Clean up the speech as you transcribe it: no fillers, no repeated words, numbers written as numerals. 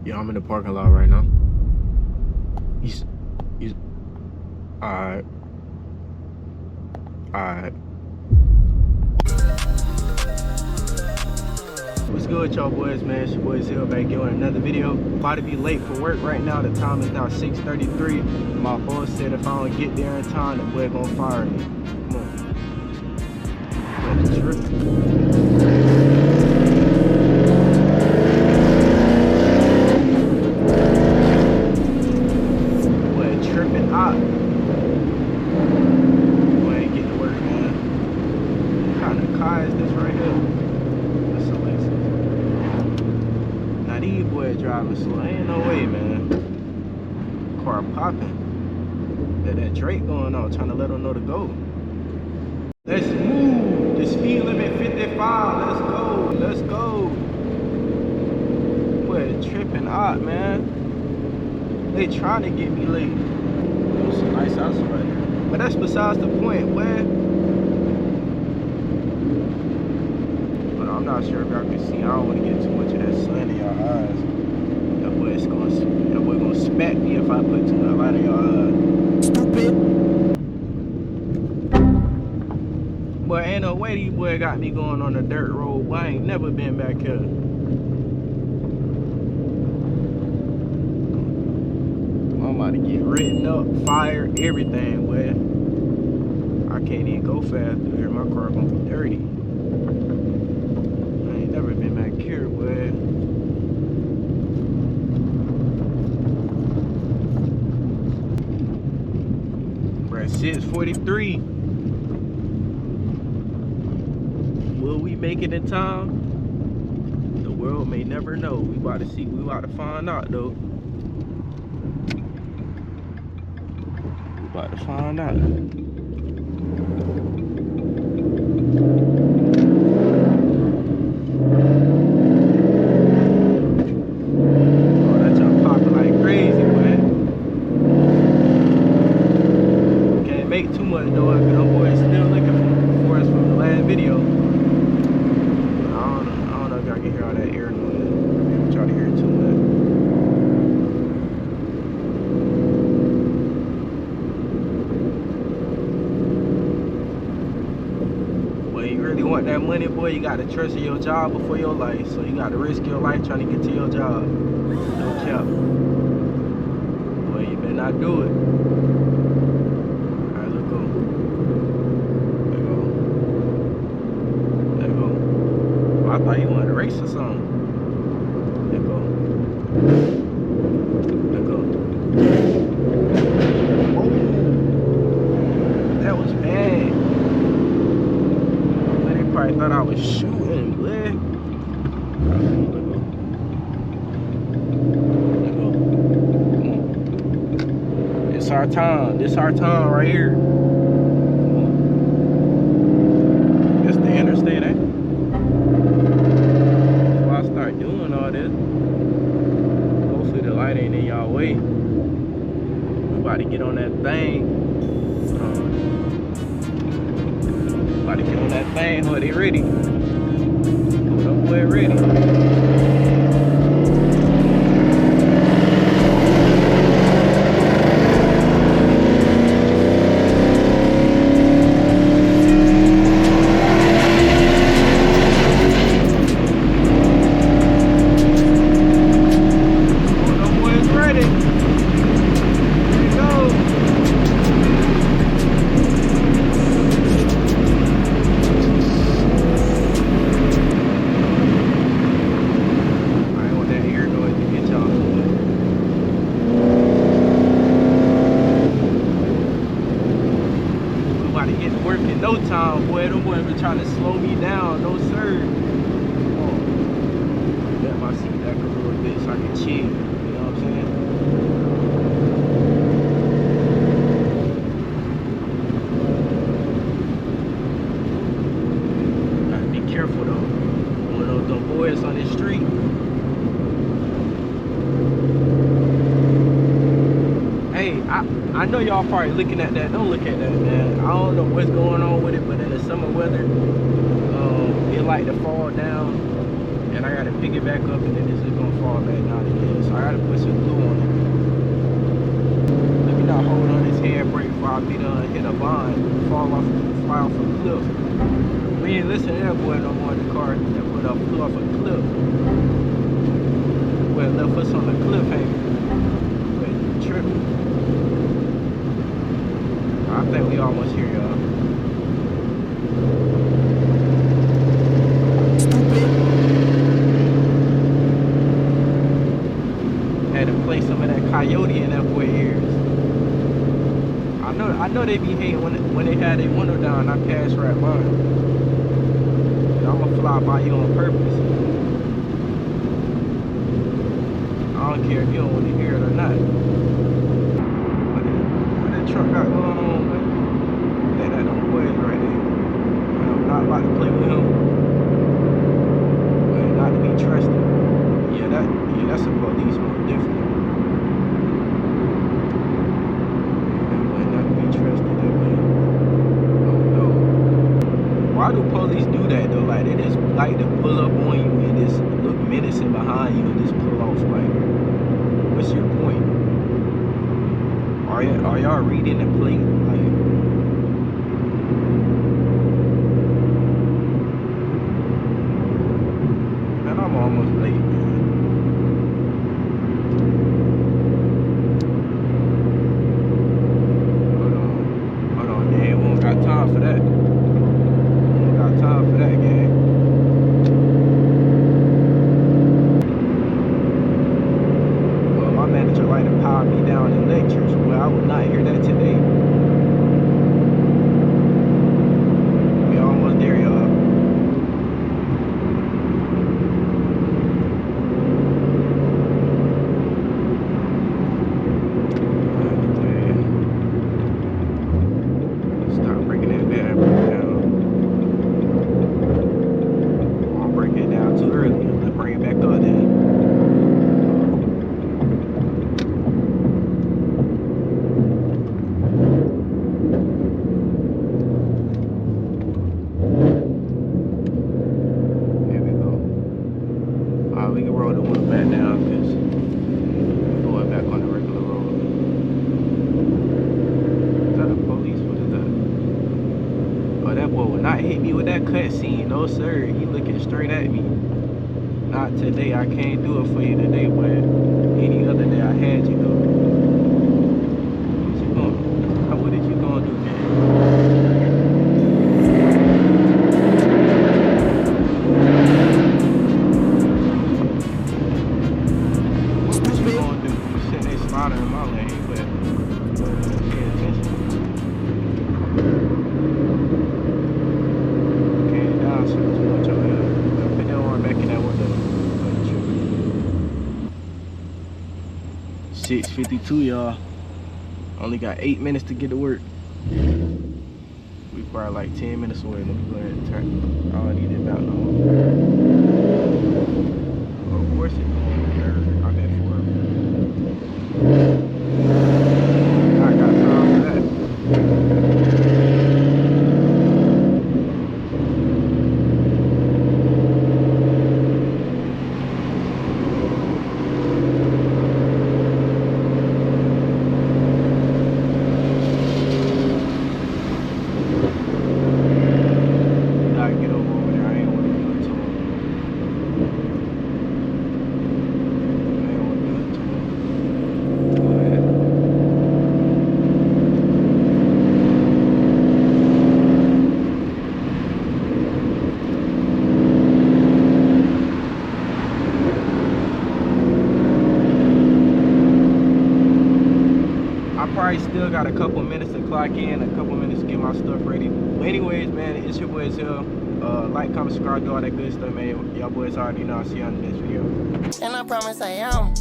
Yeah, I'm in the parking lot right now. He's alright. Alright. What's good, y'all boys, man? It's your boy Zell back here on another video. About to be late for work right now. The time is now 6:33. My boss said if I don't get there in time, the boy gonna fire me. Come on. Tripping out. Boy, ain't getting to work, man. What kind of car is this right here? That's a Lexus. Now these boys driving slow. Ain't no way, man. Car popping. That Drake going on, trying to let them know to go. Let's move. The speed limit 55. Let's go. Let's go. Boy, tripping out, man. They trying to get me late. It's a nice house right here. But that's besides the point, where. But I'm not sure if y'all can see. I don't want to get too much of that sun in y'all eyes. That boy gonna smack me if I put too much light in y'all eyes. Stupid. But ain't no way these boy got me going on a dirt road. Boy, I ain't never been back here. I'm about to get written up, fired, everything, boy. I can't even go fast through here. My car gonna be dirty. I ain't never been back here, boy. Bruh, 6:43. Will we make it in time? The world may never know. We about to see. We about to find out, though. About to find out. Oh, that jump popping like crazy, man. Can't make too much though, because them boys still looking for us from the last video. I don't know if y'all can hear all that air noise. Maybe try to hear it too much. Want that money, boy, you gotta trust in your job before your life. So you gotta risk your life trying to get to your job. No cap. Boy, you better not do it. Alright, let's go. Let's go. Oh, I thought you wanted to race or something. Let's go. Let's go. Oh, that was bad. Probably thought I was shooting, boy. It's our time. This our time right here. It's the interstate, eh? Before I start doing all this, hopefully the light ain't in y'all way. We about to get on that thing. About to get on that thing, boy, they ready. Oh, that boy ready. Oh, that boy's ready. Here we go. No time, boy. Them boys been trying to slow me down. No sir. Oh, let my seat back a little bit so I can chill. You know what I'm saying? Gotta be careful though. One of them boys on this street. Hey, I know y'all probably looking at that. Don't look at that, man. I don't know what's going on with it, but in the summer weather, it like to fall down, and I gotta pick it back up, and then it's just gonna fall back down again. So I fly off a cliff. We ain't listen to that boy no more in the car. That boy flew off a cliff. Boy left us on the cliffhanger. Boy, tripping. I think we almost here, y'all. Had to play some of that coyote in that boy ears. I know they be hating when they had their window down. I pass right by. I'ma fly by you on purpose. I don't care if you don't want to hear it or not. What that truck got going on, man? That them boys right there. I'm not about to play with him. But not to be trusted. Yeah, that's a policeman, definitely. Why do police do that though? Like they just like to pull up on you and just look menacing behind you and just pull off. Like, what's your point? Are y'all reading the plate? Like, man, I'm almost late, man. Hold on, man. We don't got time for that. Time for that game. Well, my manager like to power me down in lectures. Well, I would not hear that today. We almost there, y'all. Let's start breaking that bad down. Too early. Let's bring it back up then. There we go. Alright, we can roll the window back down because we're going back on the regular road. Is that a police? What is that? Oh, that boy will not hit me with that cutscene. No sir, he looking straight at me. Not today, I can't do it for you today, but any other day I had you though. What did you gonna do, man? What you gonna do? You sitting there sliding in my lane, but pay attention. Came down so too much over here. Put that one back in that window. 6:52, y'all. Only got 8 minutes to get to work. We probably like 10 minutes away. Let me go ahead and turn. I don't need it now. No. Oh, of course it's going there. I got 4. I got time for that. Probably still got a couple minutes to clock in, a couple minutes to get my stuff ready. But anyways, man, it's your boy Zell. Like, comment, subscribe, do all that good stuff, man. Y'all boys already know. I'll see you on the next video. And I promise I am.